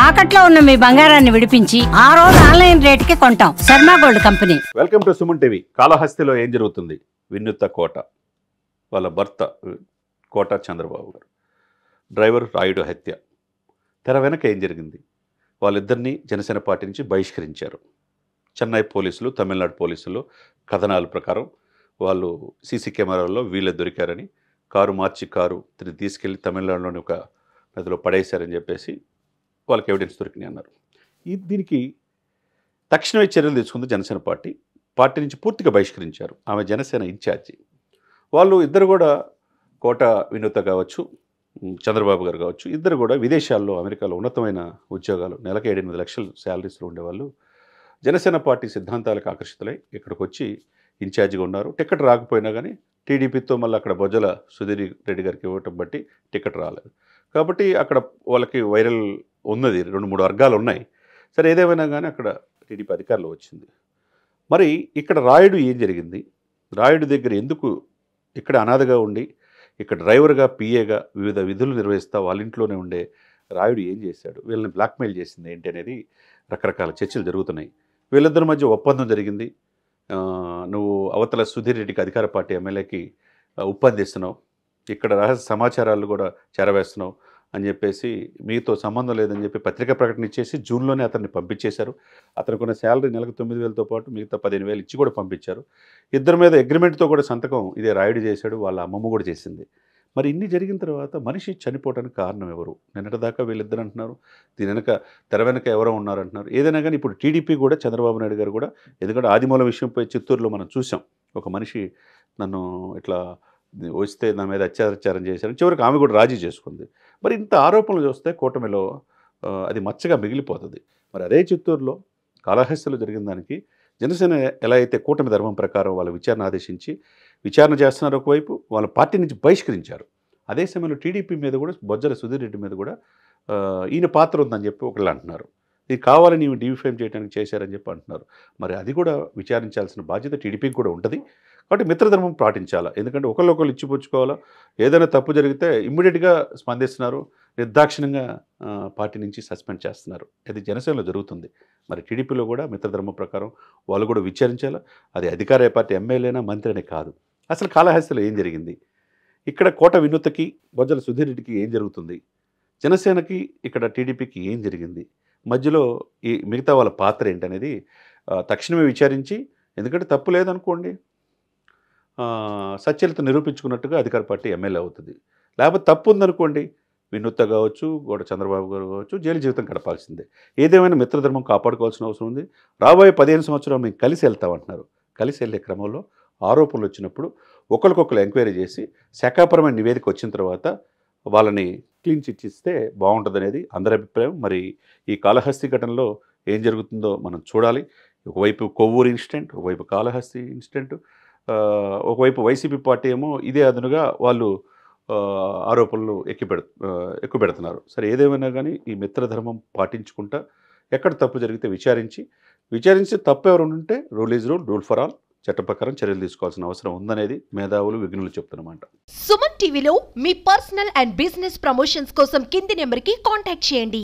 తాకట్లో ఉన్న మీ బంగారాన్ని విడిపించి ఆ రోజు ఆన్లైన్ రేటుకి కొంటాం. Sharma gold company. Welcome to Suman TV. కాళహస్తిలో ఏం జరుగుతుంది? వినూత్న కోట, వాళ్ళ భర్త కోట చంద్రబాబు గారు, డ్రైవర్ రాయుడు హత్య. తెర వెనక ఏం జరిగింది? వాళ్ళిద్దరినీ జనసేన పార్టీ నుంచి బహిష్కరించారు. చెన్నై పోలీసులు, తమిళనాడు పోలీసులు కథనాల ప్రకారం వాళ్ళు సీసీ కెమెరాల్లో వీళ్ళే దొరికారని, కారు మార్చి కారు తీసుకెళ్ళి తమిళనాడులోని ఒక నదిలో పడేశారని చెప్పేసి వాళ్ళకి ఎవిడెన్స్ దొరికినాయి అన్నారు. దీనికి తక్షణమే చర్యలు తీసుకుంది జనసేన పార్టీ నుంచి పూర్తిగా బహిష్కరించారు. ఆమె జనసేన ఇన్ఛార్జి. వాళ్ళు ఇద్దరు కూడా, కోట వినూత కావచ్చు, చంద్రబాబు గారు కావచ్చు, ఇద్దరు కూడా విదేశాల్లో, అమెరికాలో ఉన్నతమైన ఉద్యోగాలు, నెలకు 7-8 లక్షలు శాలరీస్లో ఉండేవాళ్ళు. జనసేన పార్టీ సిద్ధాంతాలకు ఆకర్షితులై ఇక్కడికి వచ్చి ఇన్ఛార్జిగా ఉన్నారు. టికెట్ రాకపోయినా కానీ టీడీపీతో మళ్ళీ అక్కడ బొజ్జల సుధీర్ రెడ్డి గారికి ఇవ్వటం బట్టి టికెట్ రాలేదు. కాబట్టి అక్కడ వాళ్ళకి వైరల్ ఉన్నది, 2-3 వర్గాలు ఉన్నాయి. సరే, ఏదేమైనా కానీ అక్కడ టీడీపీ అధికారంలో వచ్చింది. మరి ఇక్కడ రాయుడు ఏం జరిగింది? రాయుడు దగ్గర ఎందుకు ఇక్కడ అనాథగా ఉండి, ఇక్కడ డ్రైవర్గా, పిఏగా వివిధ విధులు నిర్వహిస్తా వాళ్ళ ఇంట్లోనే ఉండే రాయుడు ఏం చేశాడు? వీళ్ళని బ్లాక్మెయిల్ చేసింది ఏంటి అనేది రకరకాల చర్చలు జరుగుతున్నాయి. వీళ్ళిద్దరి మధ్య ఒప్పందం జరిగింది. నువ్వు అవతల సుధీర్ రెడ్డికి, అధికార పార్టీ ఎమ్మెల్యేకి ఉప్పందిస్తున్నావు, ఇక్కడ రహస్య సమాచారాలు కూడా చేరవేస్తున్నావు అని చెప్పేసి, మీతో సంబంధం లేదని చెప్పి పత్రికా ప్రకటన ఇచ్చేసి జూన్లోనే అతన్ని పంపించేశారు. అతనికి ఉన్న శాలరీ నెలకు 9,000తో పాటు మిగతా 15,000 ఇచ్చి కూడా పంపించారు. ఇద్దరి మీద అగ్రిమెంట్తో కూడా సంతకం ఇదే రాయుడు చేశాడు, వాళ్ళ అమ్మమ్మ కూడా చేసింది. మరి ఇన్ని జరిగిన తర్వాత మనిషి చనిపోవడానికి కారణం ఎవరు? నిన్నటిదాకా వీళ్ళిద్దరు అంటున్నారు, దీని వెనక తెర వెనక ఎవరో ఉన్నారంటున్నారు. ఏదైనా కానీ ఇప్పుడు టీడీపీ కూడా, చంద్రబాబు నాయుడు గారు కూడా, ఎందుకంటే ఆదిమూల విషయంపై చిత్తూరులో మనం చూసాం, ఒక మనిషి నన్ను ఇట్లా వస్తే నా మీద అత్యాచారం చేశారని చివరికి ఆమె కూడా రాజీ చేసుకుంది. మరి ఇంత ఆరోపణలు చూస్తే కూటమిలో అది మచ్చగా మిగిలిపోతుంది. మరి అదే చిత్తూరులో కాళహస్తిలో జరిగిన దానికి జనసేన ఎలా అయితే కూటమి ధర్మం ప్రకారం వాళ్ళ విచారణ ఆదేశించి విచారణ చేస్తున్నారు, ఒకవైపు వాళ్ళ పార్టీ నుంచి బహిష్కరించారు. అదే సమయంలో టీడీపీ మీద కూడా, బొజ్జల సుధీర్ రెడ్డి మీద కూడా ఈయన పాత్ర ఉందని చెప్పి ఒకళ్ళు అంటున్నారు. ఇది కావాలని డిఫేమ్ చేయడానికి చేశారని చెప్పి అంటున్నారు. మరి అది కూడా విచారించాల్సిన బాధ్యత టీడీపీకి కూడా ఉంటుంది. కాబట్టి మిత్రధర్మం పాటించాలా, ఎందుకంటే ఒకళ్ళొకళ్ళు ఇచ్చిపుచ్చుకోవాలా. ఏదైనా తప్పు జరిగితే ఇమ్మీడియట్గా స్పందిస్తున్నారు, నిర్దాక్షిణ్యంగా పార్టీ నుంచి సస్పెండ్ చేస్తున్నారు. అది జనసేనలో జరుగుతుంది. మరి టీడీపీలో కూడా మిత్రధర్మం ప్రకారం వాళ్ళు కూడా విచారించాలా. అది అధికార పార్టీ ఎమ్మెల్యేనా, మంత్రి అనే కాదు. అసలు కాళహస్తిలో ఏం జరిగింది? ఇక్కడ కోట వినూతకి, బొజ్జల సుధీర్ రెడ్డికి ఏం జరుగుతుంది? జనసేనకి, ఇక్కడ టీడీపీకి ఏం జరిగింది? మధ్యలో ఈ మిగతా వాళ్ళ పాత్ర ఏంటనేది తక్షణమే విచారించి, ఎందుకంటే తప్పు లేదనుకోండి, సత్యలత నిరూపించుకున్నట్టుగా అధికార పార్టీ ఎమ్మెల్యే అవుతుంది. లేకపోతే తప్పు ఉందనుకోండి, వినూత్త కావచ్చు, గోడ చంద్రబాబు గారు కావచ్చు, జైలు జీవితం గడపాల్సిందే. ఏదేమైనా మిత్రధర్మం కాపాడుకోవాల్సిన అవసరం ఉంది. రాబోయే 15 సంవత్సరాలు మేము కలిసి వెళ్తామంటున్నారు. కలిసి వెళ్ళే క్రమంలో ఆరోపణలు వచ్చినప్పుడు ఒకరికొకరు ఎంక్వైరీ చేసి శాఖాపరమైన నివేదిక వచ్చిన తర్వాత వాళ్ళని క్లీన్ చిట్ ఇస్తే బాగుంటుందనేది అందరి అభిప్రాయం. మరి ఈ కాళహస్తి ఘటనలో ఏం జరుగుతుందో మనం చూడాలి. ఒకవైపు కొవ్వూరు ఇన్సిడెంట్, ఒకవైపు కాళహస్తి ఇన్సిడెంట్, ఒకవైపు వైసీపీ పార్టీ ఏమో ఇదే అదునుగా వాళ్ళు ఆరోపణలు ఎక్కువ పెడుతున్నారు. సరే, ఏదేమైనా కానీ ఈ మిత్రధర్మం పాటించుకుంటా ఎక్కడ తప్పు జరిగితే విచారించి తప్పు ఎవరు ఉంటే rule is rule for all, చట్టం ప్రకారం చర్యలు తీసుకోవాల్సిన అవసరం ఉందనేది మేధావులు, విఘ్నులు చెప్తున్నమాట. సుమన్ టీవీలో మీ పర్సనల్ అండ్ బిజినెస్ ప్రమోషన్స్ కోసం కింది నెంబర్కి కాంటాక్ట్ చేయండి.